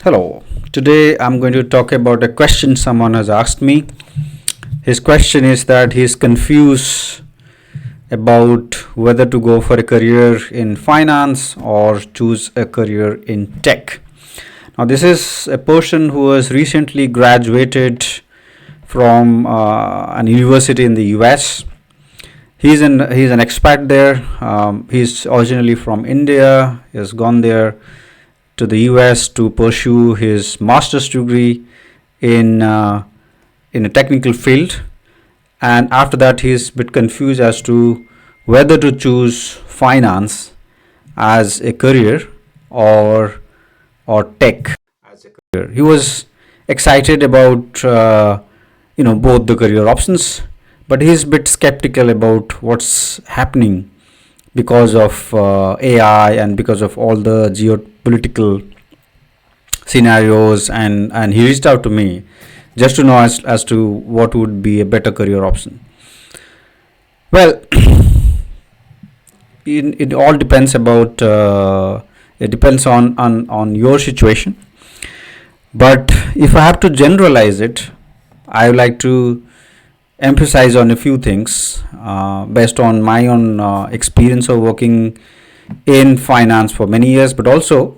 Hello. Today I'm going to talk about a question someone has asked me. His question is that he's confused about whether to go for a career in finance or choose a career in tech. Now, this is a person who has recently graduated from an university in the US. He's an expat there. He's originally from India. He has gone there to the US to pursue his master's degree in a technical field, and after that he's a bit confused as to whether to choose finance as a career or tech as a career. He was excited about both the career options, but he's a bit skeptical about what's happening because of AI and because of all the geopolitical scenarios, and he reached out to me just to know as to what would be a better career option. Well, it all depends about it depends on your situation, but if I have to generalize it, I would like to emphasize on a few things based on my own experience of working in finance for many years, but also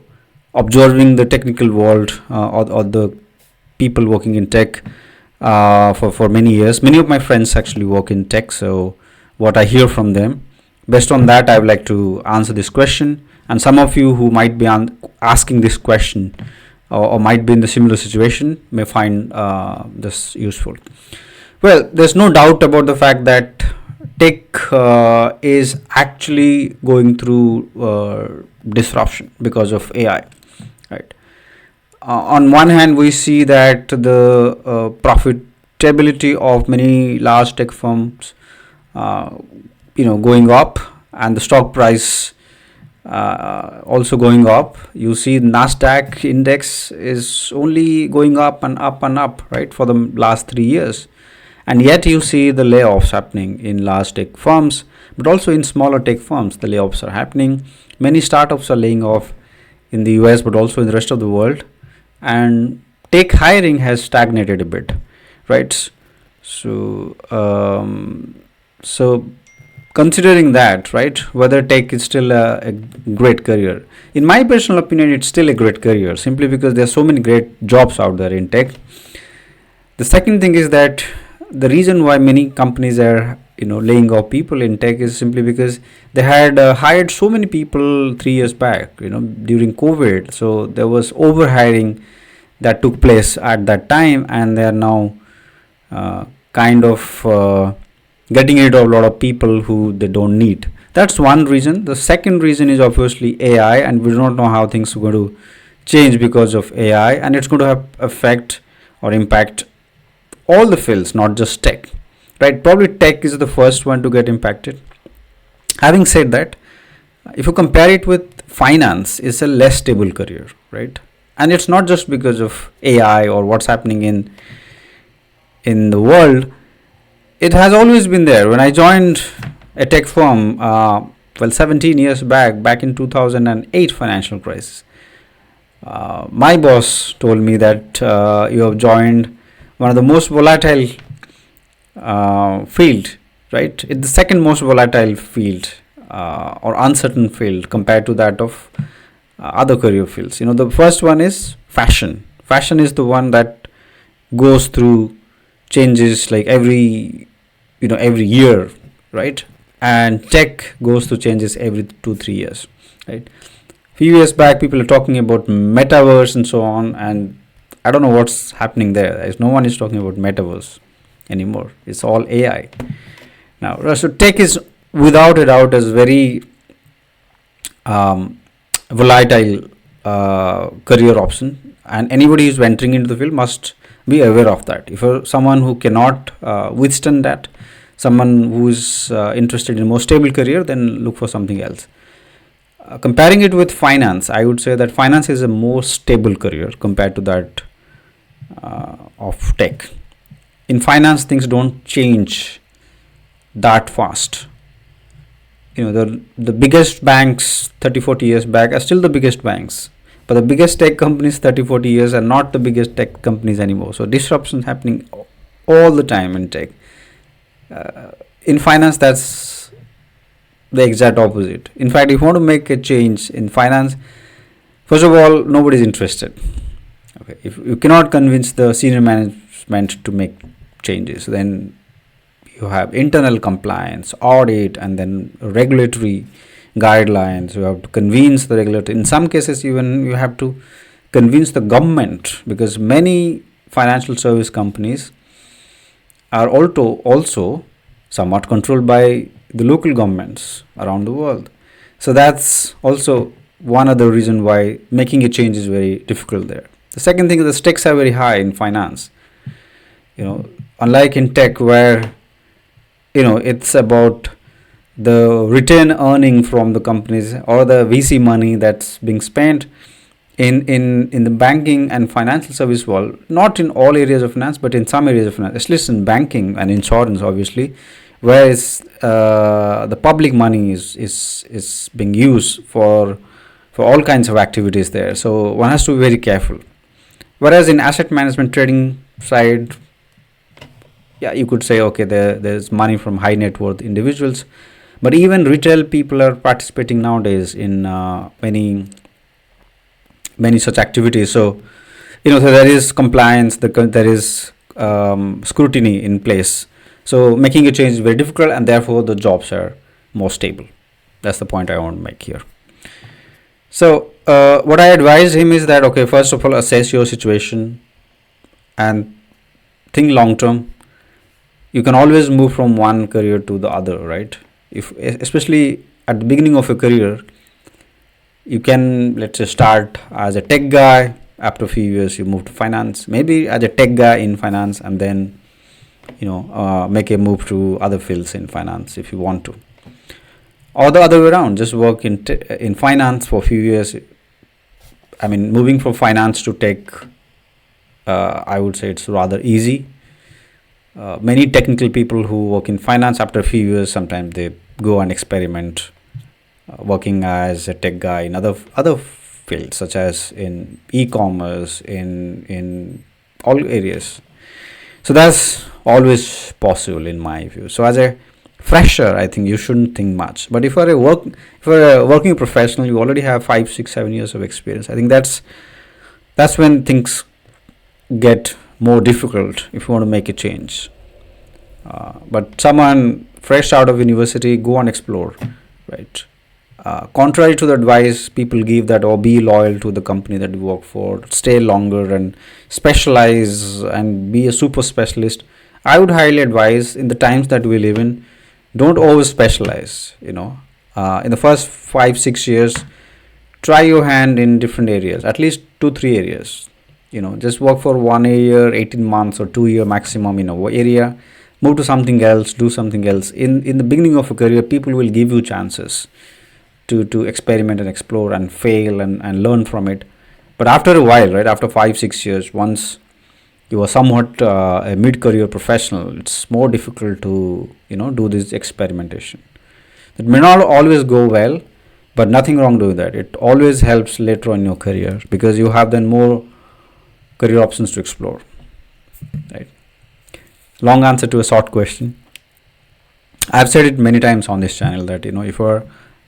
observing the technical world or the people working in tech for many years. Many of my friends actually work in tech, so what I hear from them, based on that, I would like to answer this question. And some of you who might be asking this question or might be in the similar situation may find this useful. Well, there's no doubt about the fact that tech is actually going through disruption because of AI, right? On one hand, we see that the profitability of many large tech firms, going up, and the stock price also going up. You see, Nasdaq index is only going up and up and up, right, for the last 3 years. And yet you see the layoffs happening in large tech firms, but also in smaller tech firms, the layoffs are happening. Many startups are laying off in the US, but also in the rest of the world. And tech hiring has stagnated a bit, right? So considering that, right, whether tech is still a great career, in my personal opinion, it's still a great career simply because there are so many great jobs out there in tech. The second thing is that the reason why many companies are laying off people in tech is simply because they had hired so many people 3 years back during COVID, so there was overhiring that took place at that time, and they are now getting rid of a lot of people who they don't need. That's one reason. The second reason is obviously AI, and we don't know how things are going to change because of AI, and it's going to have effect or impact all the fields, not just tech, right? Probably tech is the first one to get impacted. Having said that, if you compare it with finance, it's a less stable career, right? And it's not just because of AI or what's happening in the world. It has always been there. When I joined a tech firm 17 years back in 2008 financial crisis, my boss told me that you have joined one of the most volatile field, right? It's the second most volatile field or uncertain field compared to that of other career fields. The first one is fashion. Fashion is the one that goes through changes like every year, right? And tech goes through changes every 2-3 years, right? Few years back, people are talking about metaverse and so on, and I don't know what's happening there. No one is talking about metaverse anymore. It's all AI now. So tech is without a doubt is very volatile career option, and anybody who's entering into the field must be aware of that. If you're someone who cannot withstand that, someone who is interested in a more stable career, then look for something else. Comparing it with finance, I would say that finance is a more stable career compared to that of tech. In finance, things don't change that fast. The biggest banks 30-40 years back are still the biggest banks. But the biggest tech companies 30, 40 years are not the biggest tech companies anymore. So disruptions happening all the time in tech. In finance, that's the exact opposite. In fact, if you want to make a change in finance, first of all, nobody is interested. Okay, if you cannot convince the senior management to make changes, then you have internal compliance, audit, and then regulatory guidelines. You have to convince the regulator. In some cases, even you have to convince the government, because many financial service companies are also somewhat controlled by the local governments around the world. So that's also one other reason why making a change is very difficult there. The second thing is the stakes are very high in finance. Unlike in tech, where it's about the return earning from the companies or the VC money that's being spent in the banking and financial service world. Not in all areas of finance, but in some areas of finance, at least in banking and insurance, obviously, whereas the public money is being used for all kinds of activities there. So one has to be very careful. Whereas in asset management trading side, yeah, you could say, okay, there's money from high net worth individuals, but even retail people are participating nowadays in many such activities. So so there is compliance, there is scrutiny in place. So making a change is very difficult, and therefore the jobs are more stable. That's the point I want to make here. So what I advise him is that, okay, first of all, assess your situation and think long term. You can always move from one career to the other, right? Especially at the beginning of a career, you can, let's say, start as a tech guy. After a few years, you move to finance, maybe as a tech guy in finance, and then make a move to other fields in finance if you want to, or the other way around, just work in finance for a few years. I mean, moving from finance to tech, I would say it's rather easy. Many technical people who work in finance, after a few years, sometimes they go and experiment working as a tech guy in other fields, such as in e-commerce, in all areas. So that's always possible in my view. So as a fresher, I think you shouldn't think much. But if you're a working professional, you already have 5, 6, 7 years of experience. I think that's when things get more difficult if you want to make a change. But someone fresh out of university, go and explore, right? Contrary to the advice people give that, or be loyal to the company that you work for, stay longer and specialize and be a super specialist, I would highly advise, in the times that we live in, don't over specialize. In the first 5, 6 years, try your hand in different areas, at least 2, 3 areas. Just work for 1 year, 18 months or 2 year maximum in a area, move to something else, do something else. In the beginning of a career, people will give you chances to experiment and explore and fail and learn from it. But after a while, right, after 5, 6 years, once you are somewhat a mid-career professional, it's more difficult to do this experimentation. It may not always go well, but nothing wrong doing that. It always helps later on in your career, because you have then more career options to explore, right? Long answer to a short question. I've said it many times on this channel that if you're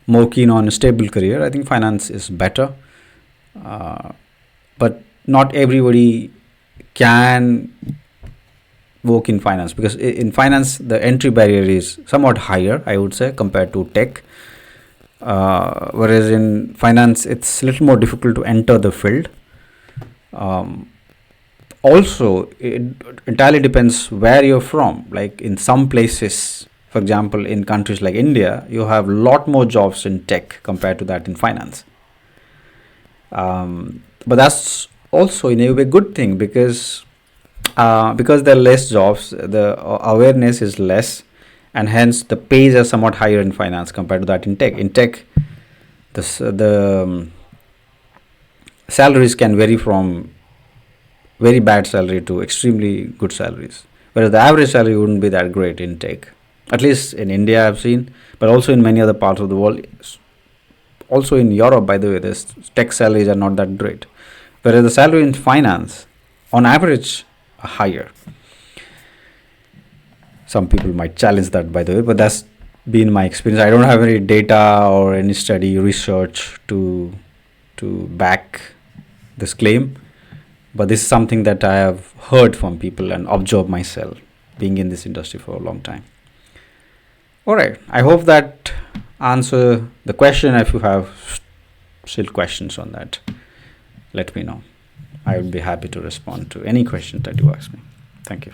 more keen on a stable career, I think finance is better. But not everybody can work in finance, because in finance the entry barrier is somewhat higher, I would say, compared to tech. Whereas in finance, it's a little more difficult to enter the field. Also, it entirely depends where you're from. Like in some places, for example, in countries like India, you have a lot more jobs in tech compared to that in finance. But that's also in a way a good thing, because there are less jobs, the awareness is less, and hence the pays are somewhat higher in finance compared to that in tech. In tech, the salaries can vary from very bad salary to extremely good salaries, whereas the average salary wouldn't be that great in tech. At least in India I've seen, but also in many other parts of the world. also in Europe, by the way, the tech salaries are not that great, whereas the salary in finance, on average, are higher. Some people might challenge that, by the way, but that's been my experience. I don't have any data or any study research to back this claim, but this is something that I have heard from people and observed myself, being in this industry for a long time. All right, I hope that answer the question. If you have still questions on that, let me know. I will be happy to respond to any questions that you ask me. Thank you.